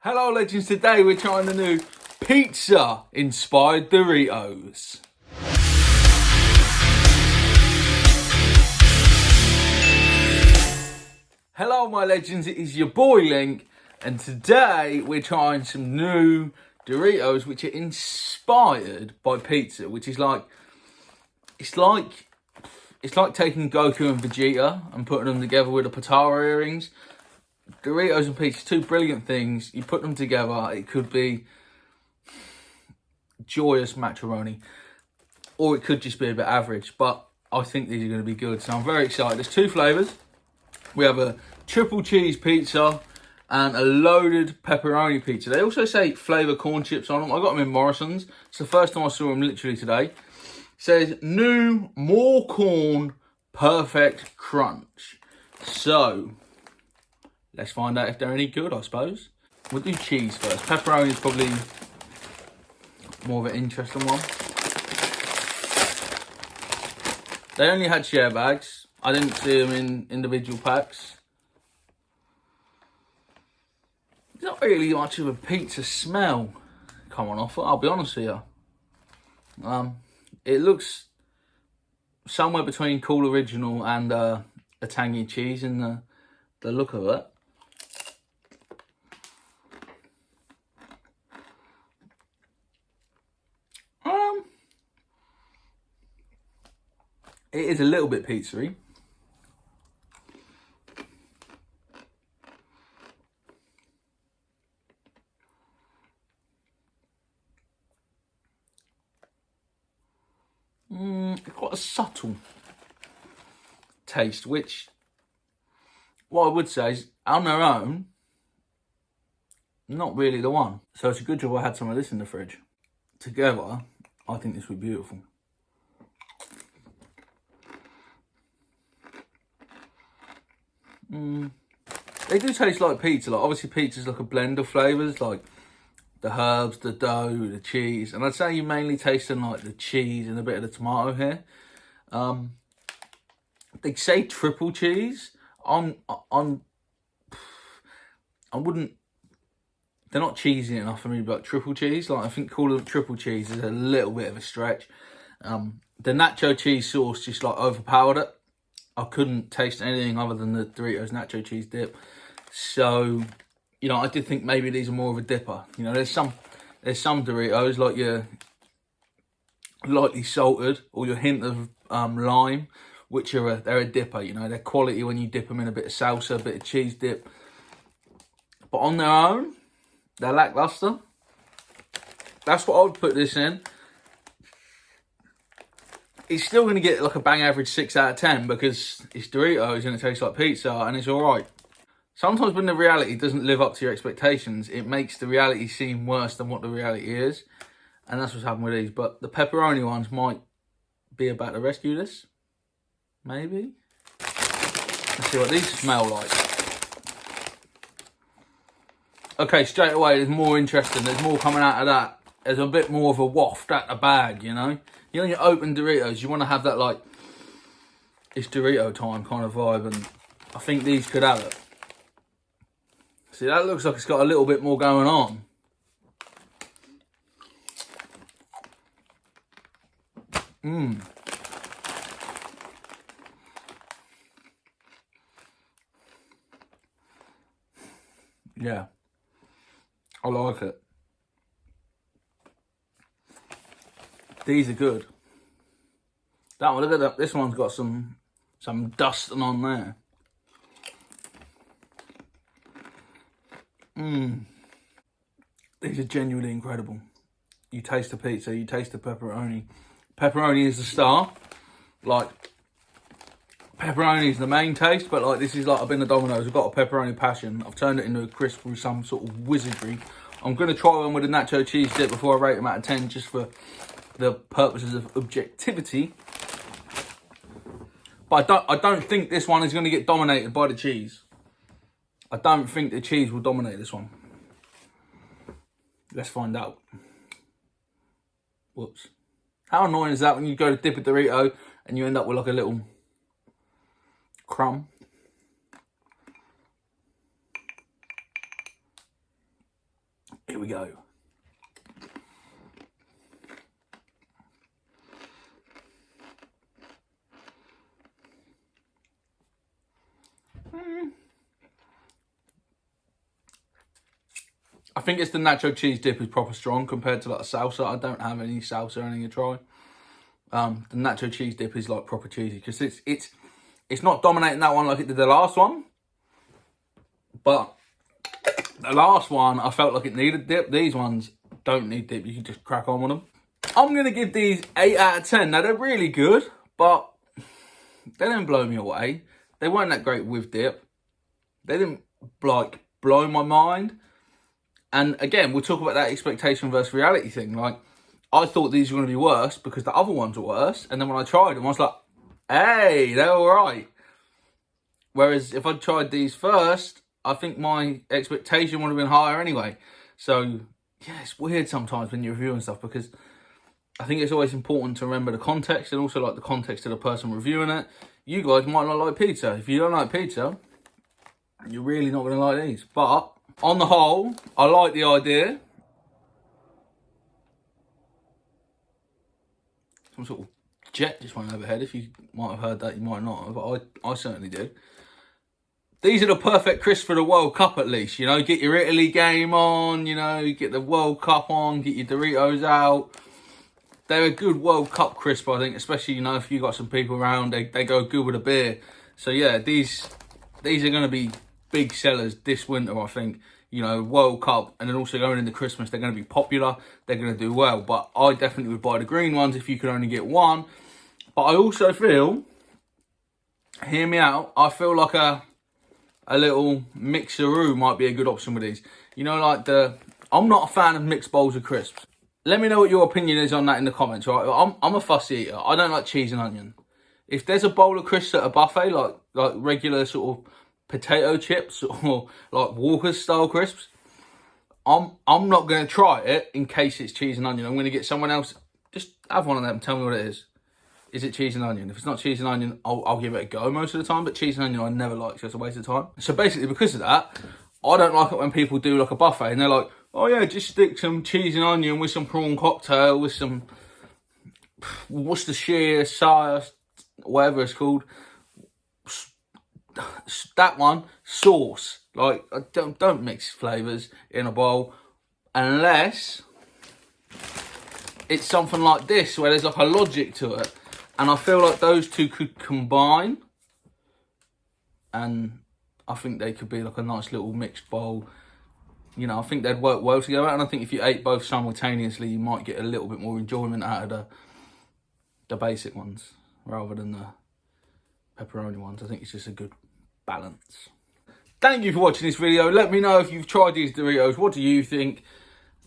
Hello legends, today we're trying the new pizza inspired Doritos. Hello my legends, it is your boy Link, and today we're trying some new Doritos which are inspired by pizza, which is like, it's like taking Goku and Vegeta and putting them together with the Potara earrings. Doritos and pizza, two brilliant things. You put them together, it could be joyous macaroni, or it could just be a bit average, but I think these are going to be good, so I'm very excited. There's two flavours. We have a triple cheese pizza and a loaded pepperoni pizza. They also say flavour corn chips on them. I got them in Morrison's. It's the first time I saw them literally today. It says new, more corn, perfect crunch. So let's find out if they're any good, I suppose. We'll do cheese first. Pepperoni is probably more of an interesting one. They only had share bags. I didn't see them in individual packs. There's not really much of a pizza smell coming off it, I'll be honest with you. It looks somewhere between Cool Original and a tangy cheese in the look of it. It is a little bit pizzery. Quite a subtle taste, which, what I would say is, on their own, not really the one. So it's a good job I had some of this in the fridge. Together, I think this would be beautiful. They do taste like pizza. Like, obviously pizza's like a blend of flavours, like the herbs, the dough, the cheese. And I'd say you mainly tasting like the cheese and a bit of the tomato here. They say triple cheese. I wouldn't, they're not cheesy enough for me, but triple cheese, like I think calling it triple cheese is a little bit of a stretch. The nacho cheese sauce just like overpowered it. I couldn't taste anything other than the Doritos nacho cheese dip. So, you know, I did think maybe these are more of a dipper. You know, there's some Doritos like your lightly salted or your hint of lime, which are they're a dipper. You know, they're quality when you dip them in a bit of salsa, a bit of cheese dip. But on their own, they're lackluster. That's what I would put this in. It's still going to get like a bang average 6 out of 10 because it's Doritos and it tastes like pizza and it's all right. Sometimes when the reality doesn't live up to your expectations, it makes the reality seem worse than what the reality is. And that's what's happened with these. But the pepperoni ones might be about to rescue this. Maybe. Let's see what these smell like. Okay, straight away, there's more interesting. There's more coming out of that. There's a bit more of a waft at the bag, you know? You know, when you open Doritos, you want to have that, like, it's Dorito time kind of vibe, and I think these could have it. See, that looks like it's got a little bit more going on. Yeah. I like it. These are good. That one, look at that. This one's got some dusting on there. These are genuinely incredible. You taste the pizza, you taste the pepperoni. Pepperoni is the star. Like, pepperoni is the main taste, but like this is like, I've been to Domino's, I've got a pepperoni passion. I've turned it into a crisp with some sort of wizardry. I'm going to try one with a nacho cheese dip before I rate them out of 10, just for the purposes of objectivity. But I don't think this one is going to get dominated by the cheese. I don't think the cheese will dominate this one. Let's find out. Whoops. How annoying is that when you go to dip a Dorito and you end up with like a little crumb? Here we go. I think it's the nacho cheese dip is proper strong compared to like a salsa. I don't have any salsa or anything to try. The nacho cheese dip is like proper cheesy because it's not dominating that one like it did the last one. But the last one, I felt like it needed dip. These ones don't need dip. You can just crack on with them. I'm going to give these 8 out of 10. Now, they're really good, but they didn't blow me away. They weren't that great with dip. They didn't, like, blow my mind. And, again, we'll talk about that expectation versus reality thing. Like, I thought these were going to be worse because the other ones were worse. And then when I tried them, I was like, hey, they're all right. Whereas if I'd tried these first, I think my expectation would have been higher anyway. So, yeah, it's weird sometimes when you're reviewing stuff because I think it's always important to remember the context and also like the context of the person reviewing it. You guys might not like pizza. If you don't like pizza, you're really not going to like these. But on the whole, I like the idea. Some sort of jet just went overhead. If you might have heard that, you might not have, but I certainly did. These are the perfect crisps for the World Cup, at least. You know, get your Italy game on, you know, get the World Cup on, get your Doritos out. They're a good World Cup crisp, I think, especially, you know, if you got some people around, they go good with a beer. So, yeah, these are going to be big sellers this winter, I think. You know, World Cup, and then also going into Christmas, they're going to be popular. They're going to do well. But I definitely would buy the green ones if you could only get one. But I also feel, hear me out, I feel like a little mixeroo might be a good option with these. You know, like I'm not a fan of mixed bowls of crisps. Let me know what your opinion is on that in the comments, right? I'm a fussy eater. I don't like cheese and onion. If there's a bowl of crisps at a buffet, like regular sort of potato chips or like Walker's style crisps, I'm not going to try it in case it's cheese and onion. I'm going to get someone else, just have one of them, tell me what it is. Is it cheese and onion? If it's not cheese and onion, I'll give it a go most of the time. But cheese and onion I never like, so it's a waste of time. So basically, because of that, I don't like it when people do like a buffet and they're like, oh yeah, just stick some cheese and onion with some prawn cocktail, with some Worcestershire sauce, whatever it's called. That one, sauce. Like, don't mix flavours in a bowl unless it's something like this where there's like a logic to it. And I feel like those two could combine. And I think they could be like a nice little mixed bowl. You know, I think they'd work well together. And I think if you ate both simultaneously, you might get a little bit more enjoyment out of the basic ones rather than the pepperoni ones. I think it's just a good balance. Thank you for watching this video. Let me know if you've tried these Doritos. What do you think?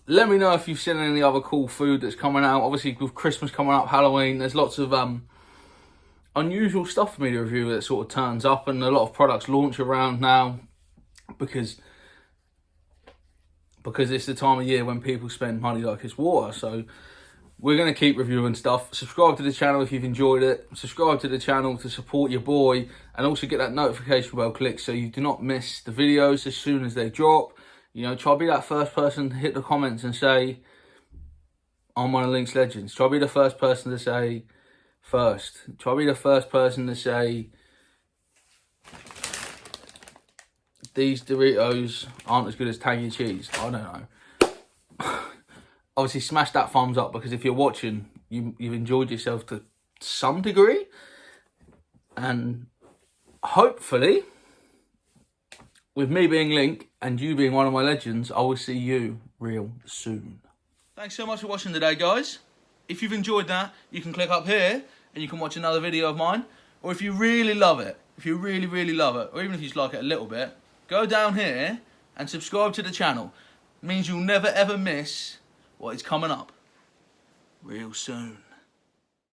Let me know if you've seen any other cool food that's coming out. Obviously, with Christmas coming up, Halloween, there's lots of unusual stuff for me to review that sort of turns up, and a lot of products launch around now because it's the time of year when people spend money like it's water. So we're going to keep reviewing stuff. Subscribe to the channel if you've enjoyed it. Subscribe to the channel to support your boy, and also get that notification bell clicked so you do not miss the videos as soon as they drop. You know, try to be that first person to hit the comments and say, I'm one of Link's legends. Try to be the first person to say first. Try to be the first person to say, these Doritos aren't as good as tangy cheese. I don't know. Obviously, smash that thumbs up, because if you're watching, you've enjoyed yourself to some degree. And hopefully, with me being Link and you being one of my legends, I will see you real soon. Thanks so much for watching today, guys. If you've enjoyed that, you can click up here and you can watch another video of mine. Or if you really love it, if you really, really love it, or even if you just like it a little bit, go down here and subscribe to the channel. It means you'll never ever miss what is coming up real soon.